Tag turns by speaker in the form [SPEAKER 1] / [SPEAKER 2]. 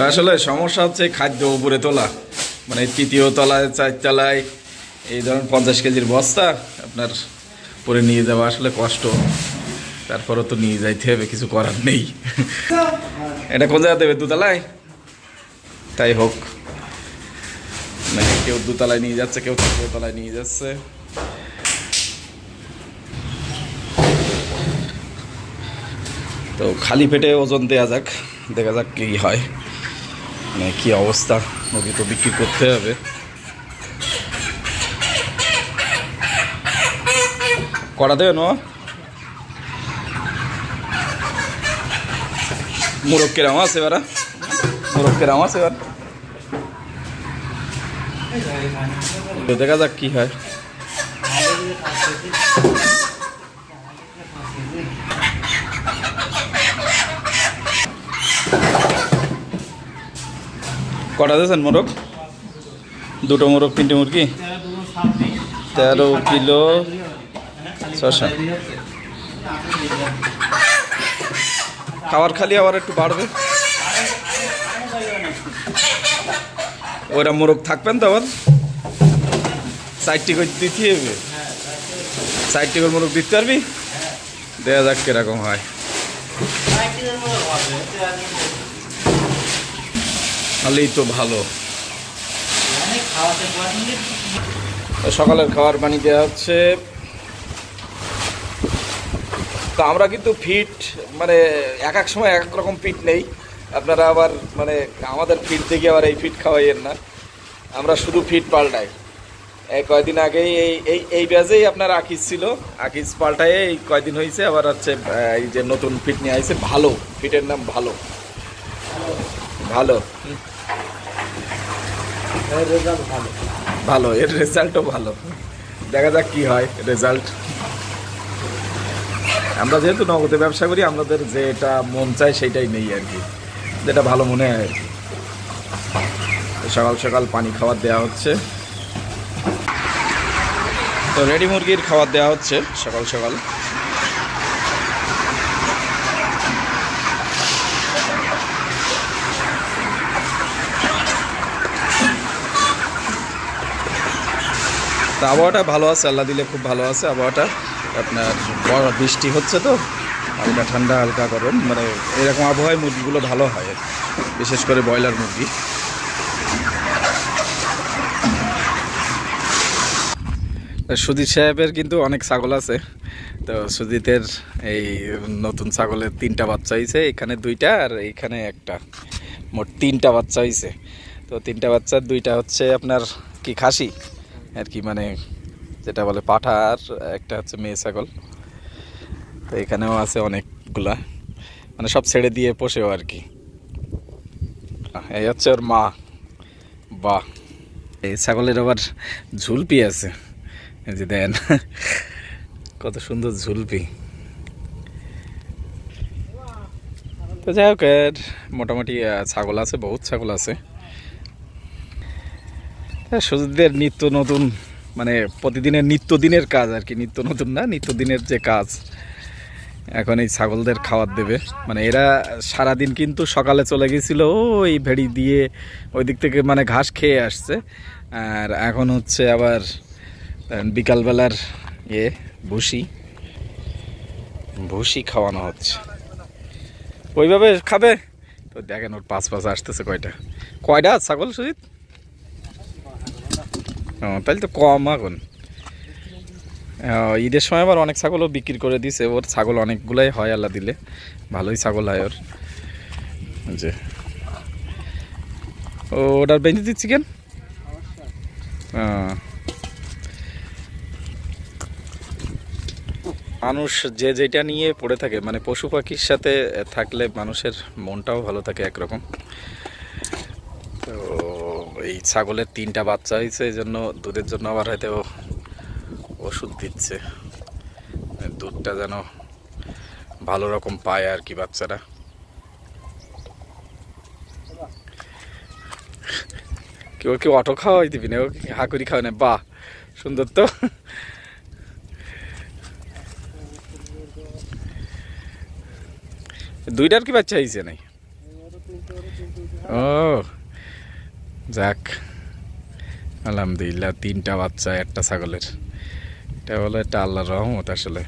[SPEAKER 1] আসলে সমস্যা হচ্ছে খাদ্য উপরে তোলা, মানে তৃতীয় তলায় 4 তলায় এই ধরুন 50 কেজির বস্তা আপনার পরে নিয়ে যাওয়া আসলে কষ্ট। তারপরে তো নিয়ে যাইতে হবে, কিছু করার নেই। এটা কোন জায়গা দেবে? দোতলায়? তাই হোক, মানে কেউ দোতলায় নিয়ে যাচ্ছে, কেউ তৃতীয় তলায় নিয়ে যাচ্ছে। তো খালি পেটে ওজন দেওয়া যাক, দেখা যাক কি হয়, মানে কি অবস্থা। মুরগি তো বিক্রি করতে হবে। কটা দেবেন? ও মোরগ কেরাম আছে এবার, মোরগ কেরাম আছে এবার, দেখা যাক কি হয়। কটা দিয়েছেন মোরগ? দুটো মোরগ, 3টে মুরগি, 13 কিলো 600। খাবার খালি আবার একটু বাড়বে। ওরা মোরগ থাকবেন তো আবার 60টি করে দিতে হবে। 60টি করে মোরগ দিতে পারবি? দেখা যাক কিরকম হয়। তাহলেই তো ভালো। সকালের খাবার পানি দেওয়া হচ্ছে। তো আমরা কিন্তু ফিট, মানে এক এক সময় এক এক রকম ফিট নেই। আপনারা আবার মানে আমাদের ফিট দেখে আবার এই ফিট খাওয়াইয়েন না, আমরা শুধু ফিট পাল্টাই। এই কয়দিন আগেই এই ব্যাজেই আপনার আকিজ ছিল, আকিজ পাল্টায় এই কয়দিন হয়েছে আবার হচ্ছে এই যে নতুন ফিট নিয়ে আসছে। ভালো ফিটের নাম ভালো, ভালো ভালো, এর রেজাল্টও ভালো। দেখা যাক কি হয় রেজাল্ট। আমরা যেহেতু নগদে ব্যবসা করি, আমাদের যেটা মন চায় সেটাই নেই আর কি, যেটা ভালো মনে হয় আর কি। সকাল সকাল পানি খাবার দেওয়া হচ্ছে। তো রেডি মুরগির খাবার দেওয়া হচ্ছে সকাল সকাল। তো আবহাওয়াটা ভালো আছে, আল্লাহ দিলে খুব ভালো আছে আবহাওয়াটা। আপনার বড় বৃষ্টি হচ্ছে তো, হালকা ঠান্ডা হালকা গরম, মানে এরকম আবহাওয়ায় মুরগিগুলো ভালো হয়, বিশেষ করে ব্রয়লার মুরগি। সুজিত সাহেবের কিন্তু অনেক ছাগল আছে। তো সুজিতের এই নতুন ছাগলের 3টা বাচ্চা হয়েছে, এখানে 2টা আর এইখানে একটা, মোট 3টা বাচ্চা হয়েছে। তো 3টা বাচ্চার 2টা হচ্ছে আপনার কি খাসি আর কি, মানে যেটা বলে পাঠা, আর একটা হচ্ছে মেয়ে ছাগল। তো এখানেও আছে অনেকগুলা, মানে সব ছেড়ে দিয়ে পোষেও আর কি। এই হচ্ছে ওর মা। বাহ, এই ছাগলের আবার ঝুলপি আছে, এই যে দেন কত সুন্দর ঝুলপি। তো যাই হোক, মোটামুটি ছাগল আছে, বহুত ছাগল আছে। সুজিতদের নিত্য নতুন, মানে প্রতিদিনের নিত্যদিনের কাজ আর কি, নিত্য নতুন না, নিত্যদিনের যে কাজ। এখন এই ছাগলদের খাবার দেবে, মানে এরা সারাদিন কিন্তু সকালে চলে গেছিল ওই ভেড়ি দিয়ে ওই দিক থেকে, মানে ঘাস খেয়ে আসছে। আর এখন হচ্ছে আবার বিকালবেলার ভুসি ভুসি খাওয়ানো হচ্ছে, ওইভাবে খাবে। তো দেখেন ওর পাঁচ আসতেছে কয়টা ছাগল সুজিত? তাহলে তো কম। এখন ঈদের সময় আবার অনেক ছাগলও বিক্রি করে দিছে। ওর ছাগল অনেকগুলাই হয়, আল্লাহ দিলে ভালোই ছাগল হয় ওর। যে ওটার বেঁধে দিচ্ছি কেন? মানুষ যে যেটা নিয়ে পড়ে থাকে, মানে পশু পাখির সাথে থাকলে মানুষের মনটাও ভালো থাকে একরকম। তো এই ছাগলের 3টা বাচ্চা হয়েছে, এই জন্য দুধের জন্য আবার হয়তো ওষুধ দিচ্ছে, দুধটা যেন ভালো রকম পায় আর কি বাচ্চারা। কেউ অটো খাওয়াই দিবি না, ও হাঁকুরি খাওয়া না? বাহ, সুন্দর তো। দুইটার কি বাচ্চা হয়েছে নাই? ও যাক, আলহামদুলিল্লাহ 3টা বাচ্চা একটা ছাগলের, এটা হলো একটা আল্লাহর রহমত আসলে।